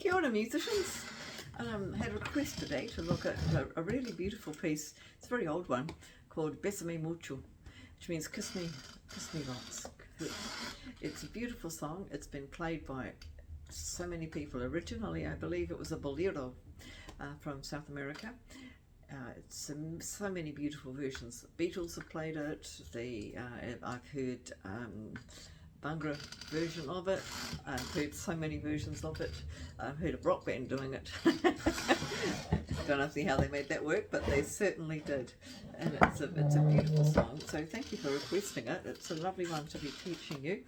Kia ora musicians. Had a request today to look at a really beautiful piece. It's a very old one called Besame Mucho, which means kiss me lots. It's a beautiful song. It's been played by so many people. Originally, I believe it was a bolero from South America. It's so many beautiful versions. The Beatles have played it. I've heard Bhangra version of it. I've heard so many versions of it. I've heard a rock band doing it. Don't know how they made that work, but they certainly did. And it's a beautiful song. So thank you for requesting it. It's a lovely one to be teaching you.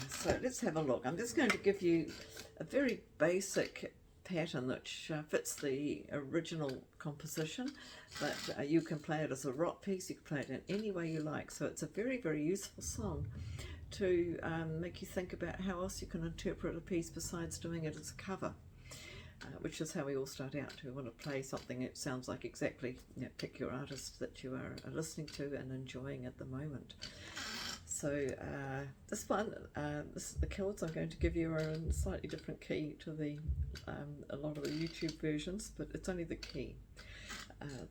So let's have a look. I'm just going to give you a very basic pattern which fits the original composition, but you can play it as a rock piece, you can play it in any way you like. So it's a very, very useful song to make you think about how else you can interpret a piece besides doing it as a cover, which is how we all start out. We want to play something that sounds like exactly, pick your artist that you are listening to and enjoying at the moment. So this one, the chords I'm going to give you are in a slightly different key to a lot of the YouTube versions, but it's only the key.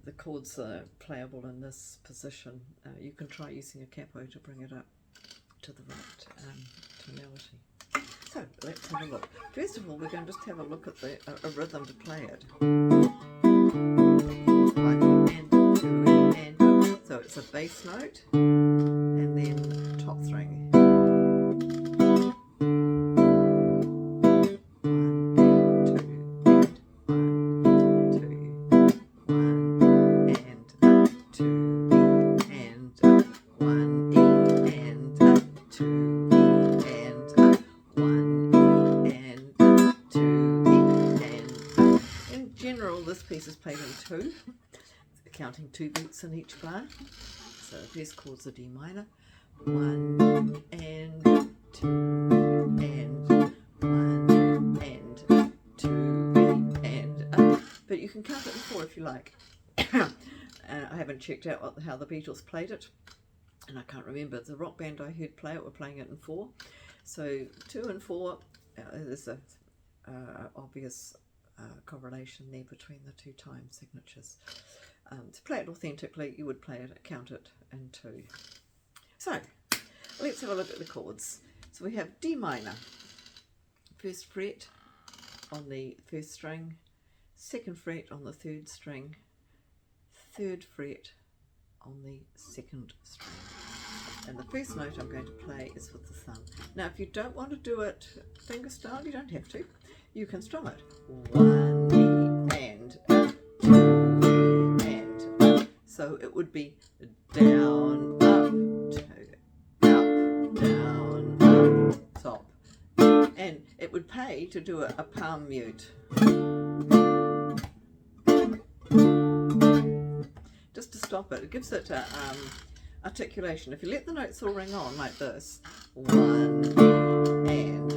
The chords are playable in this position. You can try using a capo to bring it up to the right tonality. So let's have a look. First of all, we're going to just have a look at a rhythm to play it. So it's a bass note and then top string. This piece is played in two, counting 2 beats in each bar. So the first chord's a D minor, 1 and 2 and 1 and 2 and but you can count it in 4 if you like. I haven't checked out how the Beatles played it, and I can't remember. The rock band I heard play it were playing it in 4. So 2 and 4, there's a obvious correlation there between the 2 time signatures. To play it authentically, you would count it in 2. So let's have a look at the chords. So we have D minor, 1st fret on the 1st string, 2nd fret on the 3rd string, 3rd fret on the 2nd string. And the first note I'm going to play is with the thumb. Now if you don't want to do it finger style, you don't have to. You can strum it. 1 and 2 and so it would be down, up, 2, up, down, up, top. And it would pay to do a palm mute. Just to stop it. It gives it articulation. If you let the notes all ring on like this, 1 and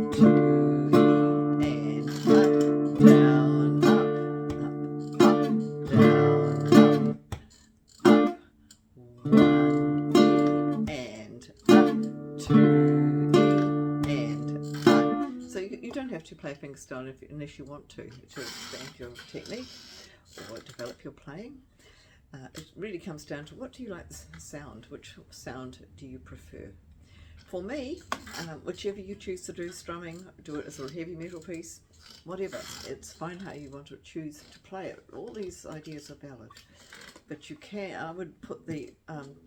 2. To play fingerstyle unless you want to expand your technique or develop your playing. It really comes down to what do you like the sound, which sound do you prefer. For me, whichever you choose to do strumming, do it as a heavy metal piece, whatever, it's fine how you want to choose to play it. All these ideas are valid, but I would put the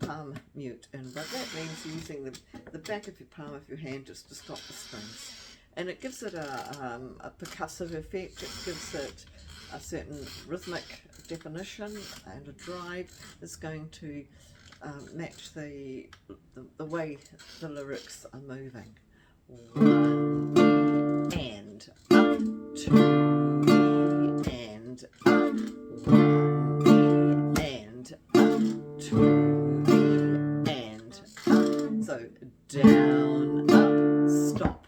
palm mute in, but that means using the back of your palm of your hand just to stop the strings. And it gives it a percussive effect. It gives it a certain rhythmic definition and a drive that's going to match the way the lyrics are moving. 1 and up, 2 and up, 1 and up, 2 and up. So down, up, stop.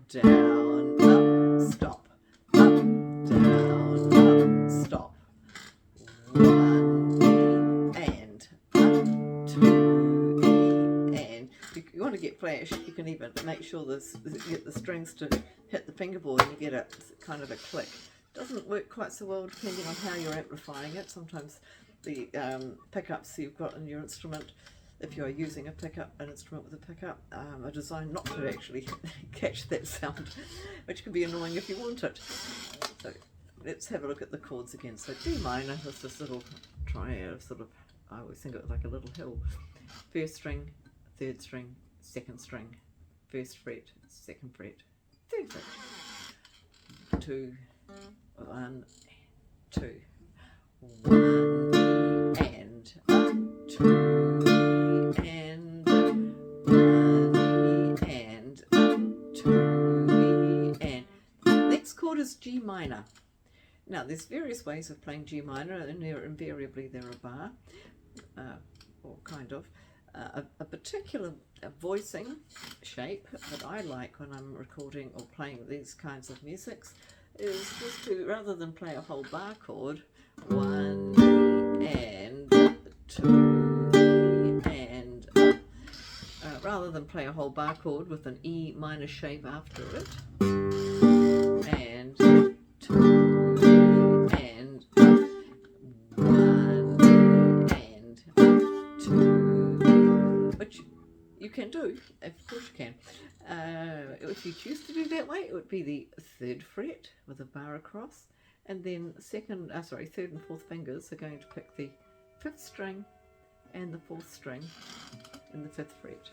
Down, up, stop, up, down, up, stop. 1 flash, you can even make sure you get the strings to hit the fingerboard and you get a kind of a click. Doesn't work quite so well depending on how you're amplifying it. Sometimes the pickups you've got in your instrument, if you're using an instrument with a pickup, are designed not to actually catch that sound, which can be annoying if you want it. So let's have a look at the chords again. So D minor is this little triad sort of, I always think of it like a little hill. First string, third string, second string, first fret, second fret, third fret. 2, 1, 2, 1 and 2 and 1 and 2 and. Next chord is G minor. Now there's various ways of playing G minor, and invariably they're a bar, or kind of. A particular voicing shape that I like when I'm recording or playing these kinds of musics is just to, rather than play a whole bar chord, 1 and 2 and rather than play a whole bar chord with an E minor shape after it, and 2 and 1 and 2, which you can do, of course you can. If you choose to do that way, it would be the third fret with a bar across, and then third and fourth fingers are going to pick the fifth string and the fourth string in the fifth fret.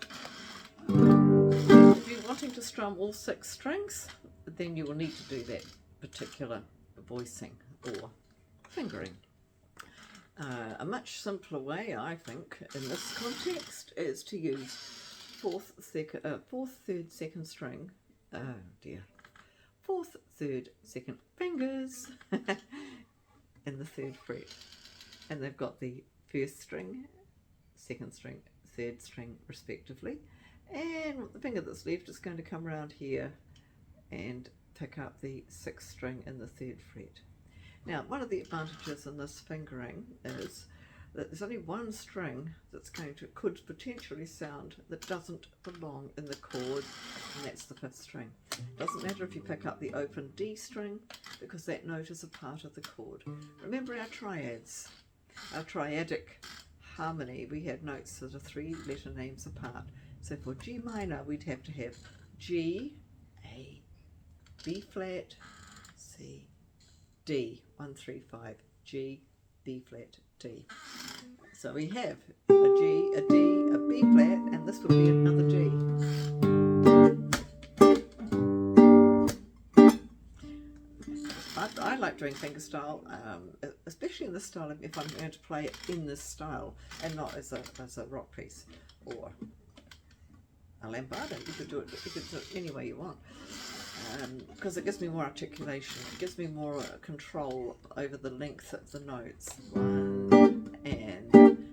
If you're wanting to strum all 6 strings, then you will need to do that particular voicing or fingering. A much simpler way, I think, in this context is to use fourth, third, second string. Oh dear. Fourth, third, second fingers in the third fret, and they've got the first string, second string, third string respectively, and the finger that's left is going to come around here and pick up the sixth string in the third fret. Now, one of the advantages in this fingering is that there's only one string could potentially sound that doesn't belong in the chord, and that's the fifth string. Doesn't matter if you pick up the open D string, because that note is a part of the chord. Remember our triads, our triadic harmony, we had notes that are 3 letter names apart. So for G minor, we'd have to have G, A, B flat, C, D, 1, 3, 5, G, B flat, D. So we have a G, a D, a B flat, and this would be another G. I like doing fingerstyle, especially in this style, if I'm going to play it in this style and not as a rock piece or a lambada. You could do it any way you want, because it gives me more articulation. It gives me more control over the length of the notes. 1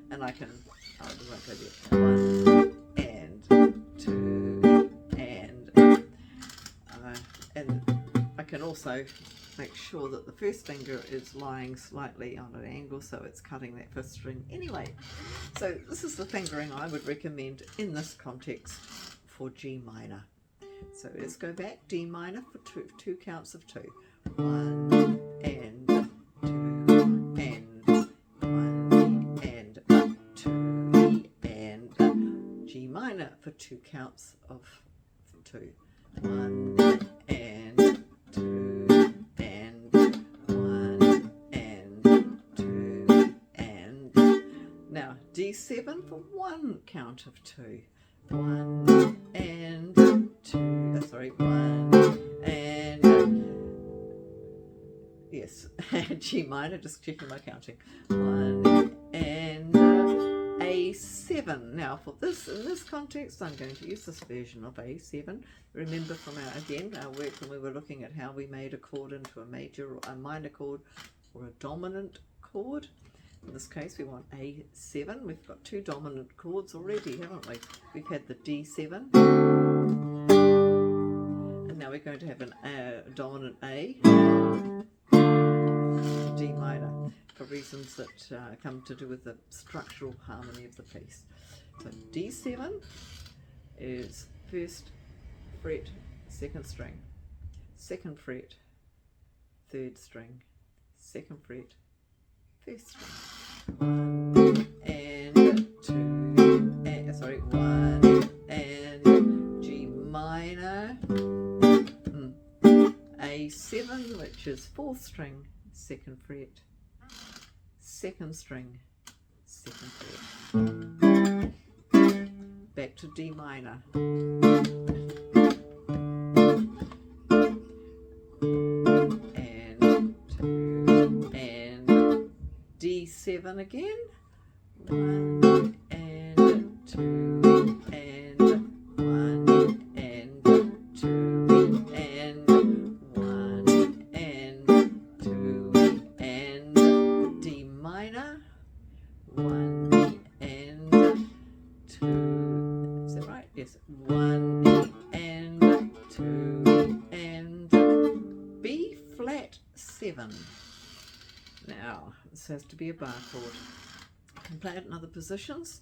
and I can. Oh, we won't go there. 1 and 2 and I can also make sure that the first finger is lying slightly on an angle, so it's cutting that fifth string anyway. So this is the fingering I would recommend in this context for G minor. So let's go back. D minor for two counts of 2. 1 and 2 and 1 and 2 and G minor for 2 counts of 2. 1 and 2 and 1 and 2 and now D7 for 1 count of 2. 1 and 2, 1 and yes, G minor, just checking my counting. 1 and A7. Now for this, in this context, I'm going to use this version of A7. Remember from our work when we were looking at how we made a chord into a major or a minor chord or a dominant chord. In this case, we want A7. We've got 2 dominant chords already, haven't we? We've had the D7, and now we're going to have a dominant A, D minor, for reasons that come to do with the structural harmony of the piece. So D7, is first fret, second string, second fret, third string, second fret, first string. 1 and 2, and, sorry, 1 and G minor, A7, which is fourth string, second fret, second string, second fret, back to D minor, and 2 and D7 again, 1 and 2 and 1 and 2 and 1 and 2 and D minor, 1 and 2, is that right? Yes, 1 and 2 and B flat 7. Now this has to be a bar chord. You can play it in other positions.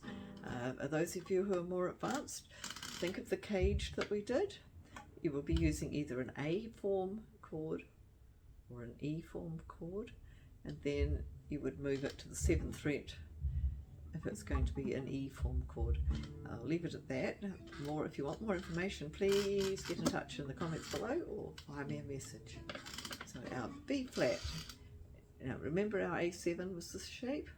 Those of you who are more advanced, think of the cage that we did. You will be using either an A form chord or an E form chord, and then you would move it to the 7th fret if it's going to be an E form chord. I'll leave it at that. If you want more information, please get in touch in the comments below or fire me a message. So our B flat. Now remember our A7 was this shape,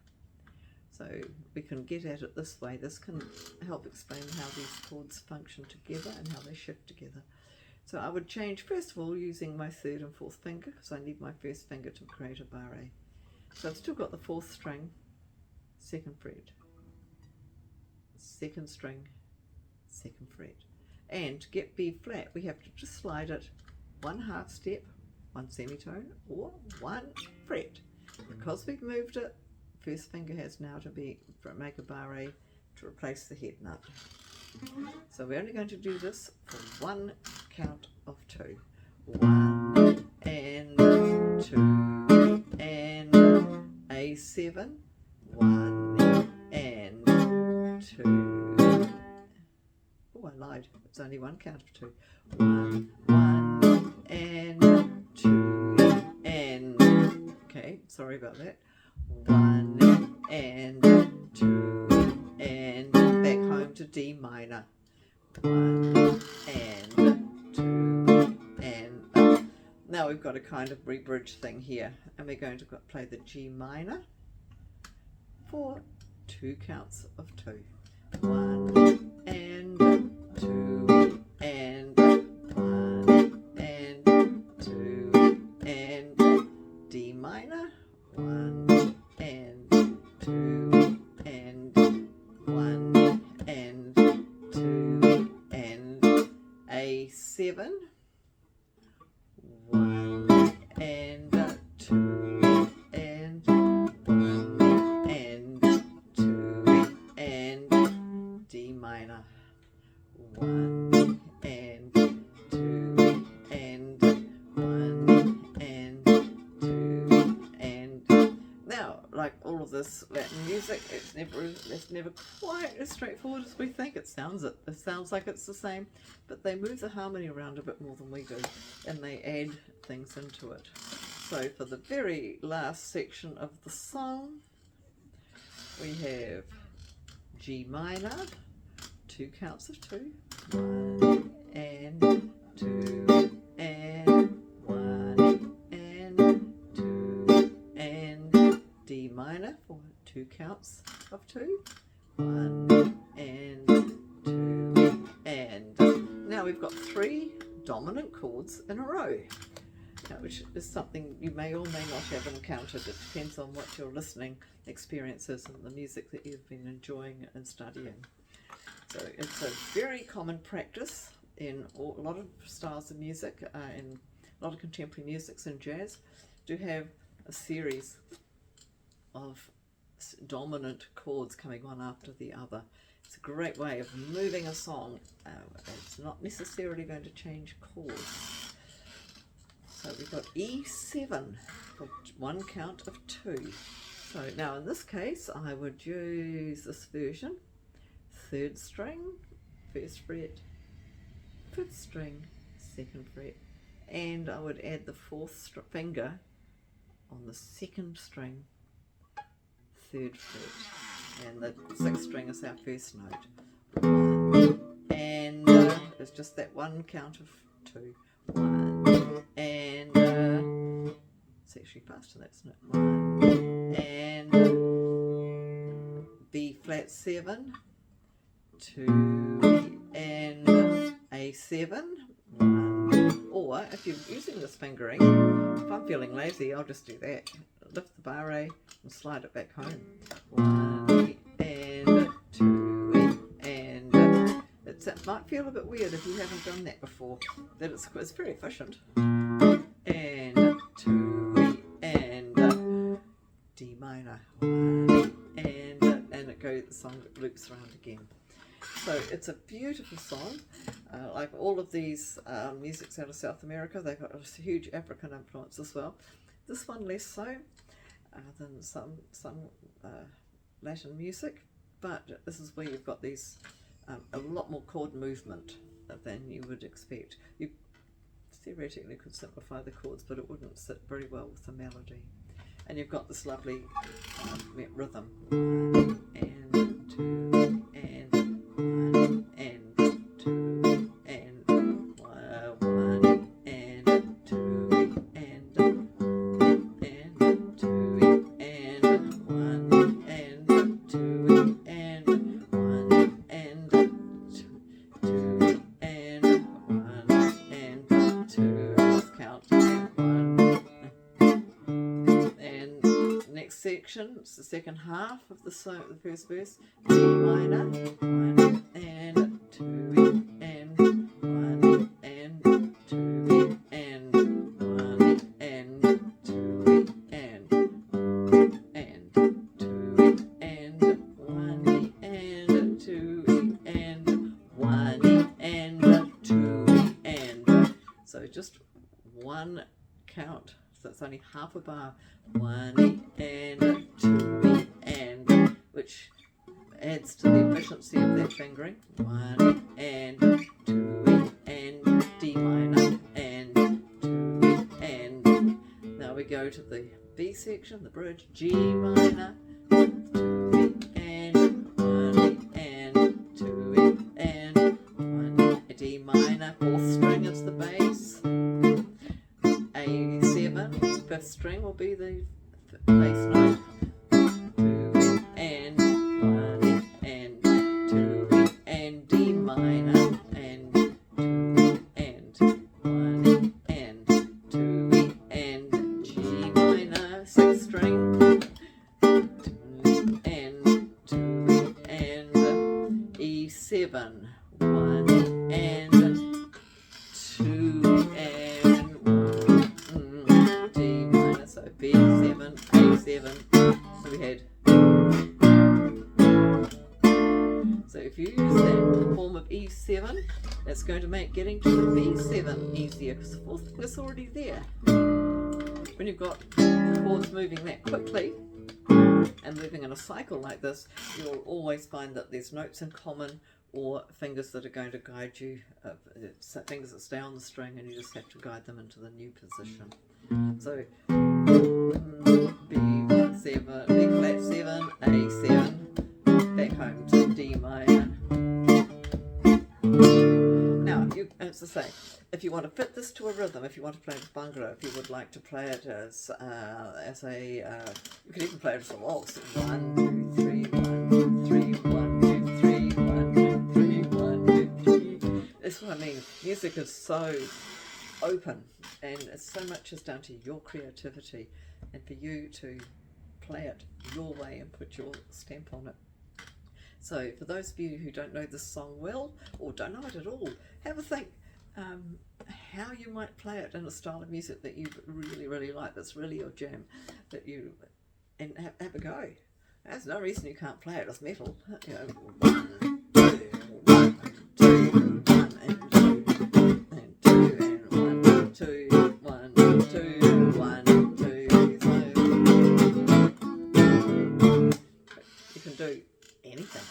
so we can get at it this way. This can help explain how these chords function together and how they shift together. So I would change first of all using my 3rd and 4th finger, because I need my 1st finger to create a bar A. So I've still got the 4th string, 2nd fret, 2nd string, 2nd fret, and to get B flat we have to just slide it 1/2 step, 1 semitone or 1 fret. Because we've moved it, 1st finger has now to make a bar A to replace the head nut. So we're only going to do this for 1 count of 2. 1 and 2 and A7, 1 and 2. Oh, I lied. It's only 1 count of 2. 1 and 2 and, okay, sorry about that. 1 and 2 and back home to D minor. 1 and 2 and now we've got a kind of rebridge thing here, and we're going to play the G minor for 2 counts of 2. 1 and 2 and 1 and 2 and D minor, 1 and 2 and 1 and 2 and A7, 1 and 2 and 1 and 2 and D minor, 1 and 2 and 1 and 2 and now, like all of this Latin music, it's never quite as straightforward as we think. It sounds like it's the same, but they move the harmony around a bit more than we do, and they add things into it. So for the very last section of the song, we have G minor, 2 counts of 2, 1 and 2 and 1 and 2 and D minor for 2 counts of 2, 1 and 2 and now we've got 3 dominant chords in a row, which is something you may or may not have encountered. It depends on what your listening experience is and the music that you've been enjoying and studying. So it's a very common practice in a lot of styles of music, in a lot of contemporary musics and jazz, to have a series of dominant chords coming one after the other. It's a great way of moving a song. It's not necessarily going to change chords. So we've got E7 for 1 count of 2. So now in this case I would use this version, 3rd string, 1st fret, 5th string, 2nd fret, and I would add the 4th finger on the 2nd string, 3rd fret, and the 6th string is our 1st note. 1, and it's just that one count of 2. 1, and it's actually faster, that's not 1, and B flat 7, 2, and A7, 1. Or if you're using this fingering, if I'm feeling lazy, I'll just do that. Lift the barre and slide it back home. 1 and 2, and it might feel a bit weird if you haven't done that before. That it's very efficient. And 2 and D minor, 1 and it goes. The song loops around again. So it's a beautiful song. Like all of these musics out of South America, they've got a huge African influence as well. This one less so than some Latin music, but this is where you've got these a lot more chord movement than you would expect. You theoretically could simplify the chords, but it wouldn't sit very well with the melody. And you've got this lovely rhythm. 1 and 2 and 1 and 2 and 1 and 2 and 2 and 1 and 2 and 1 and 2 and 1 and 2. Let's count. Next section, it's the second half of the song, the first verse. D minor, 1 and 2 and 1 and 2 and 1 and 2 and 2 and 1 and 2 and 1 and 2 and so just one count. So it's only half a bar. 1 and 2 and, which adds to the efficiency of that fingering. 1 and 2 and D minor and 2 and. Now we go to the B section, the bridge. G minor, 2 and 1 and 2 and 1. D minor, 4th string is the bass. A7, 5th string will be the bass note. 2 and 1 and 2 and D minor and 2 and 1 and 2 and G minor, 6th string. 2 and 2 and E7, 1 and 2 and 1, D minor, so B7, A7, so we had. So if you use that form of E7, that's going to make getting to the B7 easier because the 4th finger's already there. When you've got chords moving that quickly and moving in a cycle like this, you'll always find that there's notes in common or fingers that are going to guide you, fingers that stay on the string, and you just have to guide them into the new position. So B7, B flat 7, A7, back home to D minor. Now, as I say, if you want to fit this to a rhythm, if you want to play with bhangra, if you would like to play it as a, you could even play it as a waltz. 1, 2, 3, 1, 2, 3, 1, 2, 3, 1, 2, 3, 1, 2, 3. That's what I mean. Music is so open, and so much is down to your creativity and for you to play it your way and put your stamp on it. So for those of you who don't know this song well or don't know it at all, have a think how you might play it in a style of music that you really like, that's really your jam, that you, and have a go. There's no reason you can't play it as metal. You know, 1, 2, 1, 2, 1 and 2 and 2 and 1, 2, 1, 2, 1, 2. So you can do anything.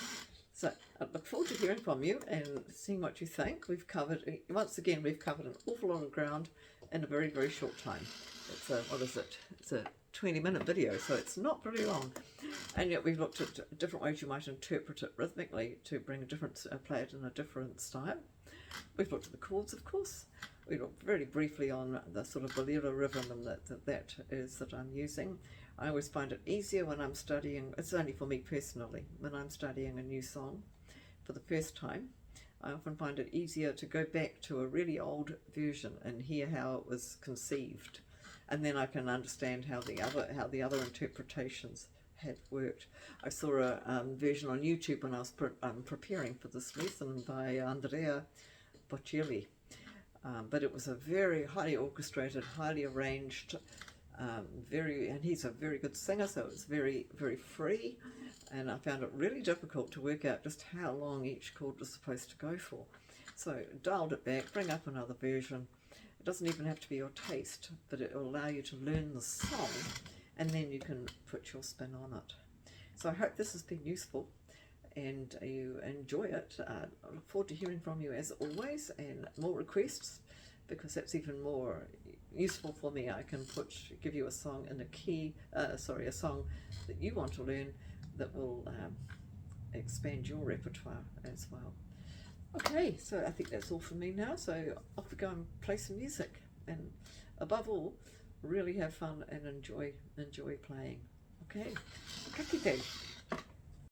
So I look forward to hearing from you and seeing what you think. Once again, we've covered an awful lot of ground in a very, very short time. It's a, what is it? It's a 20-minute video, so it's not very long. And yet we've looked at different ways you might interpret it rhythmically to bring a different, play it in a different style. We've looked at the chords, of course. We looked very briefly on the sort of bolero rhythm that I'm using. I always find it easier when I'm studying, it's only for me personally, when I'm studying a new song for the first time. I often find it easier to go back to a really old version and hear how it was conceived, and then I can understand how the other interpretations had worked. I saw a version on YouTube when I was preparing for this lesson by Andrea Bocelli, but it was a very highly orchestrated, highly arranged, and he's a very good singer, so it was very, very free, and I found it really difficult to work out just how long each chord was supposed to go for. So dialed it back, bring up another version. It doesn't even have to be your taste, but it will allow you to learn the song, and then you can put your spin on it. So I hope this has been useful and you enjoy it. I look forward to hearing from you as always, and more requests, because that's even more useful for me. I can give you a song in a song that you want to learn that will expand your repertoire as well. Okay, so I think that's all for me now. So off we go and play some music, and above all, really have fun and enjoy playing. Okay, ka kite.